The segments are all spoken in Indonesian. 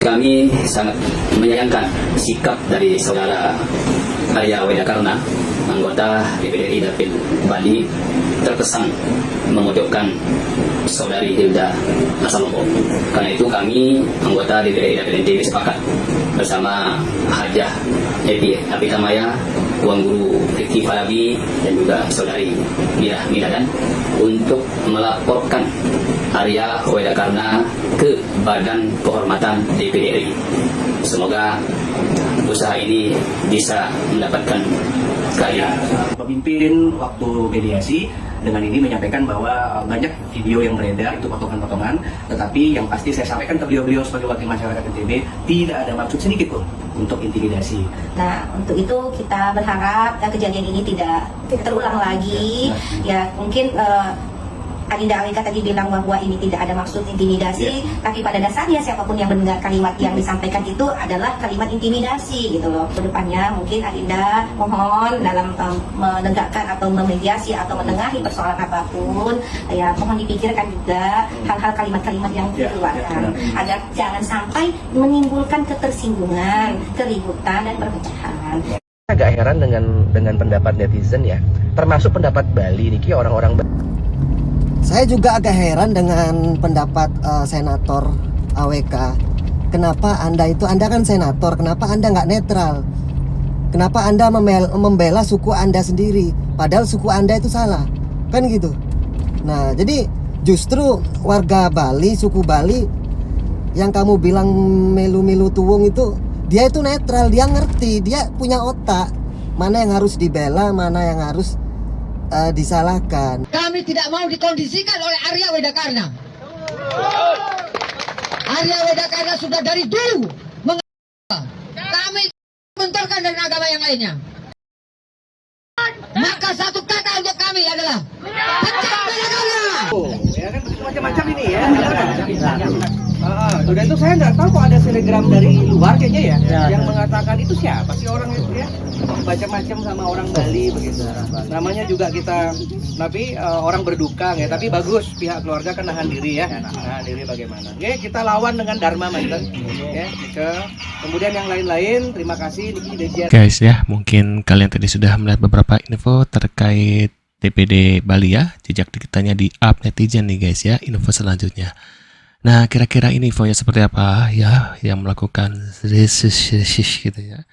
Kami sangat menyayangkan sikap dari saudara Arya Wedakarna, anggota DPD RI Dapil Bali, terkesan memojokkan saudari Hilda Asalopo. Karena itu kami anggota DPD RI Dapil NTB sepakat bersama Hajah Epi Apitamaya, Tuan Guru Riki Falabi, dan juga saudari Mira Miladan untuk melaporkan Arya Wedakarna ke Badan Kehormatan DPD RI. Semoga usaha ini bisa mendapatkan keadilan. Pemimpin waktu mediasi dengan ini menyampaikan bahwa banyak video yang beredar itu potongan-potongan, tetapi yang pasti saya sampaikan ke beliau sebagai wakil masyarakat NTB tidak ada maksud sedikit pun untuk intimidasi. Nah, untuk itu kita berharap kejadian ini tidak terulang lagi. Ya, mungkin Adinda Alika tadi bilang bahwa ini tidak ada maksud intimidasi, tapi pada dasarnya siapapun yang mendengar kalimat yang disampaikan itu adalah kalimat intimidasi gitu loh. Kedepannya mungkin Adinda mohon dalam menegakkan atau memediasi atau menengahi persoalan apapun, ya mohon dipikirkan juga hal-hal kalimat-kalimat yang dikeluarkan agar jangan sampai menimbulkan ketersinggungan, keributan dan perpecahan. Agak heran dengan pendapat netizen ya, termasuk pendapat Bali niki orang-orang. Saya juga agak heran dengan pendapat senator AWK. Kenapa Anda kan senator, kenapa Anda nggak netral? Kenapa Anda membela suku Anda sendiri, padahal suku Anda itu salah, kan gitu. Nah, jadi justru warga Bali, suku Bali yang kamu bilang melu-melu tuwung itu, dia itu netral, dia ngerti, dia punya otak, mana yang harus dibela, mana yang harus disalahkan. Kami tidak mau dikondisikan oleh Arya Wedakarna. Arya Wedakarna sudah dari dulu kami benturkan dengan agama yang lainnya. Maka satu kata untuk kami adalah pecah Wedakarna. Ya kan macam-macam ini ya. Udah itu saya nggak tahu kok ada telegram dari luar kayaknya ya, yang mengatakan itu siapa sih orang itu ya, macam-macam sama orang Bali begitu. Namanya juga kita, tapi orang berduka ya, tapi bagus pihak keluarga kan nahan diri ya, nahan diri bagaimana. Oke, kita lawan dengan Dharma Manten ya, kemudian yang lain-lain. Terima kasih Niki Dejan. Guys ya, mungkin kalian tadi sudah melihat beberapa info terkait DPD Bali ya, jejak digitalnya di up netizen nih guys ya, info selanjutnya. Nah, kira-kira ini infonya seperti apa ya yang melakukan gitu ya.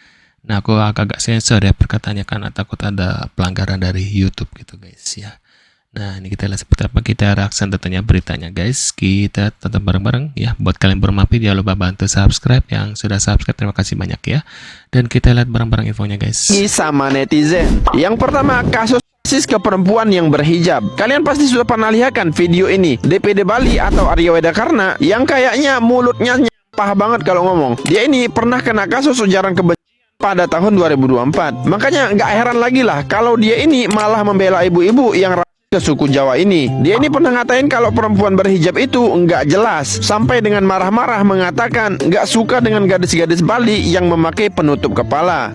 Nah, aku agak sensor ya perkataannya karena takut ada pelanggaran dari YouTube gitu guys ya. Nah, ini kita lihat seperti apa, kita reaction tentunya beritanya guys. Kita tetap bareng-bareng ya. Buat kalian bermampir jangan lupa bantu subscribe, yang sudah subscribe terima kasih banyak ya. Dan kita lihat bareng-bareng infonya guys. Sama netizen. Yang pertama, kasus ke perempuan yang berhijab. Kalian pasti sudah pernah lihat kan video ini, DPD Bali atau Arya Wedakarna yang kayaknya mulutnya nyampah banget kalau ngomong. Dia ini pernah kena kasus ujaran kebencian pada tahun 2024. Makanya nggak heran lagi lah kalau dia ini malah membela ibu-ibu yang ke suku Jawa ini. Dia ini pernah ngatain kalau perempuan berhijab itu nggak jelas, sampai dengan marah-marah mengatakan nggak suka dengan gadis-gadis Bali yang memakai penutup kepala.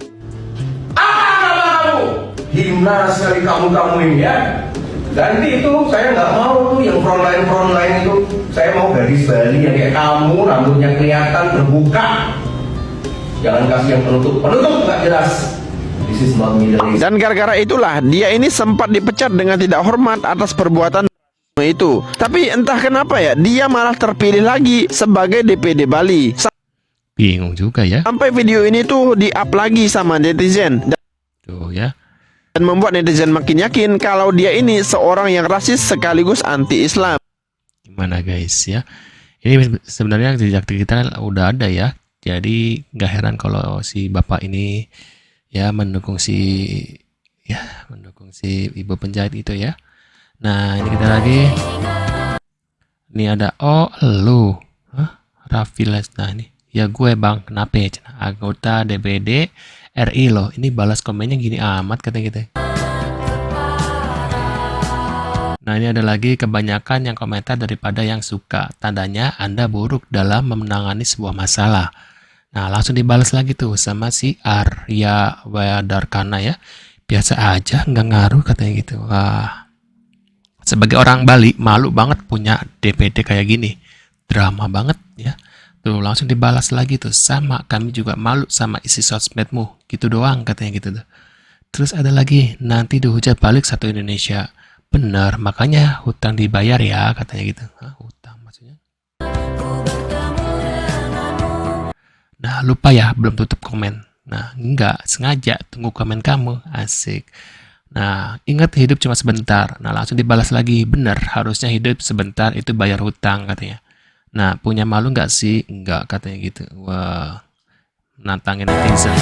Hina sekali kamu ini ya. Ganti itu, saya nggak mau tuh yang frontline itu. Saya mau gadis Bali yang kayak kamu, rambutnya kelihatan terbuka. Jangan kasih yang penutup nggak jelas. This is not middle. Dan gara-gara itulah dia ini sempat dipecat dengan tidak hormat atas perbuatan itu. Tapi entah kenapa ya, dia malah terpilih lagi sebagai DPD Bali. Bingung juga ya. Sampai video ini tuh di-up lagi sama netizen. Tuh ya. Dan membuat netizen makin yakin kalau dia ini seorang yang rasis sekaligus anti-Islam. Gimana guys ya? Ini sebenarnya jejak digital udah ada ya. Jadi nggak heran kalau si bapak ini ya mendukung si ibu penjahit itu ya. Nah, ini kita lagi. Ini ada lu. Raffi Lesna nih. Ya gue bang, kenapa ya? Anggota DPD RI loh. Ini balas komennya gini amat kata kita. Nah, ini ada lagi kebanyakan yang komentar daripada yang suka. Tandanya Anda buruk dalam menangani sebuah masalah. Nah, langsung dibalas lagi tuh sama si Arya Wedakarna ya. Biasa aja, nggak ngaruh katanya gitu. Wah. Sebagai orang Bali, malu banget punya DPD kayak gini. Drama banget ya. Tuh langsung dibalas lagi tuh, sama kami juga malu sama isi sosmedmu, gitu doang katanya gitu tuh. Terus ada lagi, nanti dihujat balik satu Indonesia. Bener, makanya hutang dibayar ya katanya gitu. Hah, hutang maksudnya? Nah lupa ya, belum tutup komen. Nah enggak, sengaja tunggu komen kamu, asik. Nah ingat hidup cuma sebentar. Nah langsung dibalas lagi, bener harusnya hidup sebentar itu bayar hutang katanya. Nah, punya malu nggak sih? Nggak, katanya gitu. Wah, nantangin netizen.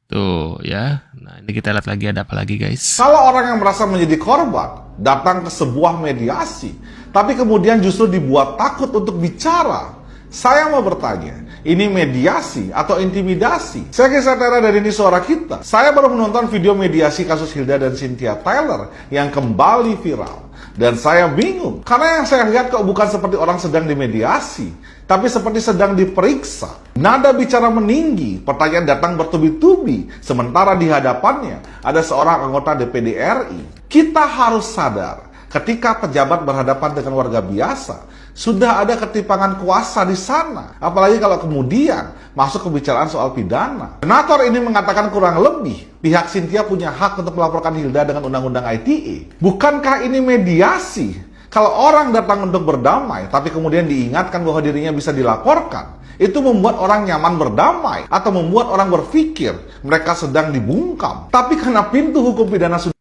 Tuh, ya. Nah, ini kita lihat lagi ada apa lagi, guys. Kalau orang yang merasa menjadi korban datang ke sebuah mediasi, tapi kemudian justru dibuat takut untuk bicara, saya mau bertanya, ini mediasi atau intimidasi? Saya Kisah Tera dari Ini Suara Kita. Saya baru menonton video mediasi kasus Hilda dan Cynthia Tyler yang kembali viral. Dan saya bingung, karena yang saya lihat kok bukan seperti orang sedang dimediasi, tapi seperti sedang diperiksa. Nada bicara meninggi, pertanyaan datang bertubi-tubi, sementara di hadapannya ada seorang anggota DPD RI. Kita harus sadar, ketika pejabat berhadapan dengan warga biasa, sudah ada ketimpangan kuasa di sana. Apalagi kalau kemudian masuk pembicaraan soal pidana. Senator ini mengatakan kurang lebih pihak Cynthia punya hak untuk melaporkan Hilda dengan undang-undang ITE. Bukankah ini mediasi? Kalau orang datang untuk berdamai, tapi kemudian diingatkan bahwa dirinya bisa dilaporkan, itu membuat orang nyaman berdamai, atau membuat orang berpikir mereka sedang dibungkam. Tapi karena pintu hukum pidana sudah...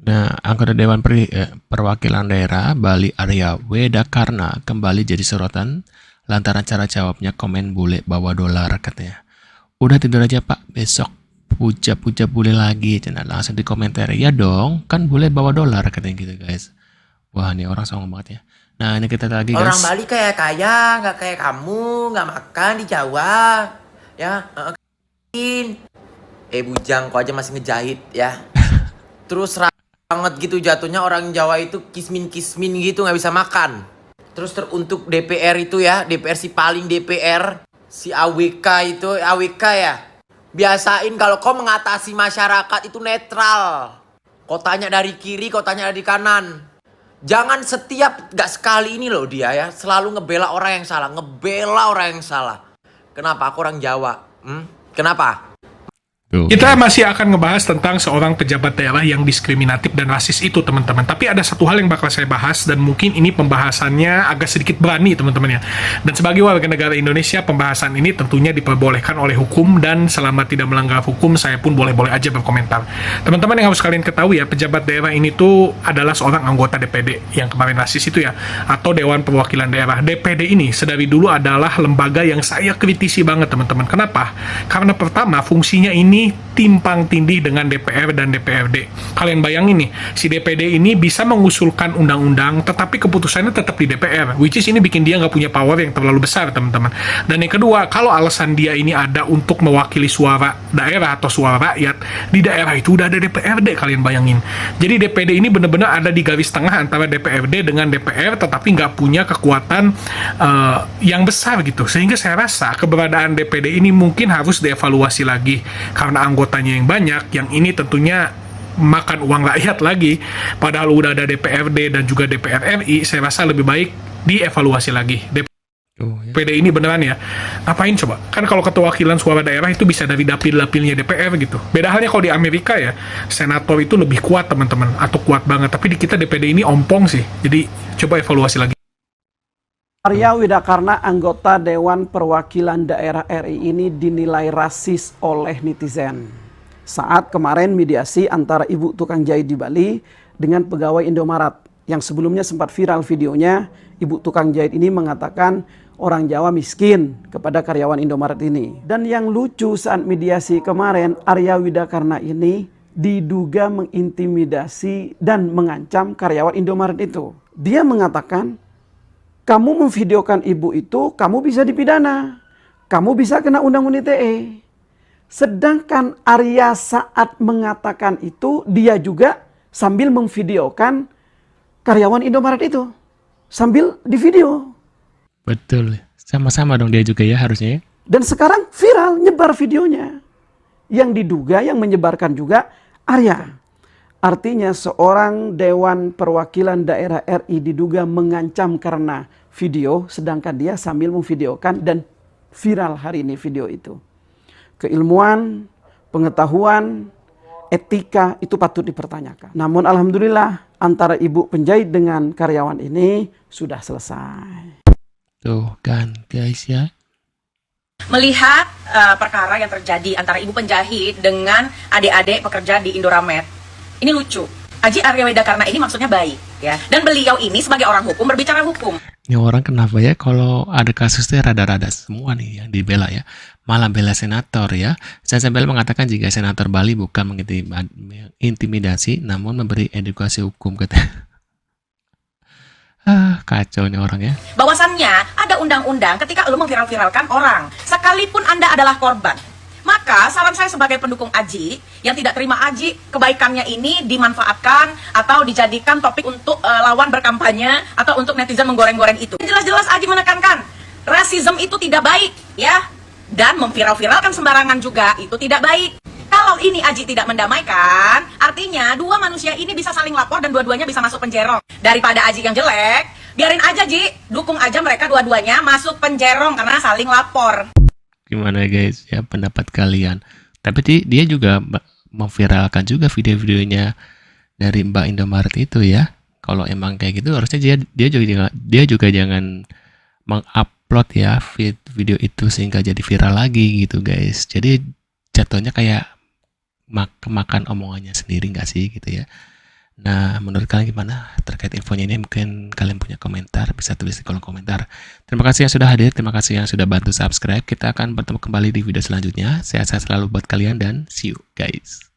Nah, anggota Dewan Perwakilan Daerah Bali Arya Wedakarna kembali jadi sorotan lantaran cara jawabnya komen bule bawa dolar katanya. Udah tidur aja Pak, besok puja-puja bule lagi. Jangan langsung di komentar, ya dong, kan bule bawa dolar katanya gitu guys. Wah, ini orang songong banget ya. Nah, ini kita lagi guys. Orang Bali kayak kaya, nggak kayak kamu, nggak makan di Jawa, ya. Bujang, kok aja masih ngejahit ya. Terus banget gitu jatuhnya, orang Jawa itu kismin-kismin gitu, nggak bisa makan. Terus untuk DPR itu ya, DPR si paling DPR, si AWK itu, AWK ya. Biasain kalau kau mengatasi masyarakat itu netral. Kau tanya dari kiri, kau tanya dari kanan. Jangan gak sekali ini loh dia ya, selalu ngebela orang yang salah, ngebela orang yang salah. Kenapa? Aku orang Jawa. Kenapa? Kita masih akan ngebahas tentang seorang pejabat daerah yang diskriminatif dan rasis itu, teman-teman. Tapi ada satu hal yang bakal saya bahas, dan mungkin ini pembahasannya agak sedikit berani, teman-teman ya. Dan sebagai warga negara Indonesia, pembahasan ini tentunya diperbolehkan oleh hukum, dan selama tidak melanggar hukum, saya pun boleh-boleh aja berkomentar. Teman-teman yang harus kalian ketahui ya, pejabat daerah ini tuh adalah seorang anggota DPD yang kemarin rasis itu ya, atau Dewan Perwakilan Daerah. DPD ini sedari dulu adalah lembaga yang saya kritisi banget, teman-teman. Kenapa? Karena pertama, fungsinya ini timpang tindih dengan DPR dan DPRD. Kalian bayangin nih, si DPD ini bisa mengusulkan undang-undang, tetapi keputusannya tetap di DPR, which is ini bikin dia nggak punya power yang terlalu besar, teman-teman. Dan yang kedua, kalau alasan dia ini ada untuk mewakili suara daerah atau suara rakyat, di daerah itu udah ada DPRD, kalian bayangin. Jadi DPD ini benar-benar ada di garis tengah antara DPRD dengan DPR, tetapi nggak punya kekuatan yang besar gitu. Sehingga saya rasa keberadaan DPD ini mungkin harus dievaluasi lagi, karena anggotanya yang banyak, yang ini tentunya makan uang rakyat lagi, padahal udah ada DPRD dan juga DPR RI. Saya rasa lebih baik dievaluasi lagi. DPD ini beneran ya, ngapain coba? Kan kalau keterwakilan suara daerah itu bisa dari dapil-dapilnya DPR gitu. Beda halnya kalau di Amerika ya, senator itu lebih kuat, teman-teman, atau kuat banget. Tapi di kita DPD ini ompong sih, jadi coba evaluasi lagi. Arya Widakarna, anggota Dewan Perwakilan Daerah RI ini dinilai rasis oleh netizen. Saat kemarin mediasi antara ibu tukang jahit di Bali dengan pegawai Indomaret, yang sebelumnya sempat viral videonya, ibu tukang jahit ini mengatakan orang Jawa miskin kepada karyawan Indomaret ini. Dan yang lucu saat mediasi kemarin, Arya Widakarna ini diduga mengintimidasi dan mengancam karyawan Indomaret itu. Dia mengatakan, kamu memvideokan ibu itu, kamu bisa dipidana. Kamu bisa kena undang-undang ITE. Sedangkan Arya saat mengatakan itu, dia juga sambil memvideokan karyawan Indomaret itu. Sambil di video. Betul. Sama-sama dong dia juga ya harusnya ya. Dan sekarang viral, nyebar videonya. Yang diduga, yang menyebarkan juga Arya. Artinya seorang Dewan Perwakilan Daerah RI diduga mengancam karena video, sedangkan dia sambil memvideokan dan viral hari ini video itu. Keilmuan, pengetahuan, etika itu patut dipertanyakan. Namun alhamdulillah antara ibu penjahit dengan karyawan ini sudah selesai. Tuh kan guys ya. Melihat perkara yang terjadi antara ibu penjahit dengan adik-adik pekerja di Indoramed, ini lucu. Aji Arya Widakarna ini maksudnya baik, ya. Dan beliau ini sebagai orang hukum berbicara hukum. Ini orang kenapa ya kalau ada kasusnya rada-rada semua nih yang dibela ya. Malah bela senator ya. Saya sambil mengatakan jika senator Bali bukan mengintimidasi namun memberi edukasi hukum katanya. Kacau nih orang ya. Bahwasannya ada undang-undang ketika lu memviral-viralkan orang, sekalipun Anda adalah korban. Maka saran saya sebagai pendukung Aji yang tidak terima Aji kebaikannya ini dimanfaatkan atau dijadikan topik untuk lawan berkampanye atau untuk netizen menggoreng-goreng itu. Jelas-jelas Aji menekankan rasisme itu tidak baik ya, dan memviral-viralkan sembarangan juga itu tidak baik. Kalau ini Aji tidak mendamaikan, artinya dua manusia ini bisa saling lapor dan dua-duanya bisa masuk penjerong. Daripada Aji yang jelek, biarin aja Ji, dukung aja mereka dua-duanya masuk penjerong karena saling lapor. Gimana guys ya pendapat kalian? Tapi dia juga memviralkan juga video-videonya dari Mbak Indomaret itu ya. Kalau emang kayak gitu harusnya dia juga jangan mengupload ya video itu sehingga jadi viral lagi gitu guys. Jadi jatuhnya kayak makan omongannya sendiri nggak sih gitu ya. Nah, menurut kalian gimana terkait infonya ini? Mungkin kalian punya komentar, bisa tulis di kolom komentar. Terima kasih yang sudah hadir, terima kasih yang sudah bantu subscribe. Kita akan bertemu kembali di video selanjutnya. Sehat-sehat selalu buat kalian dan see you guys.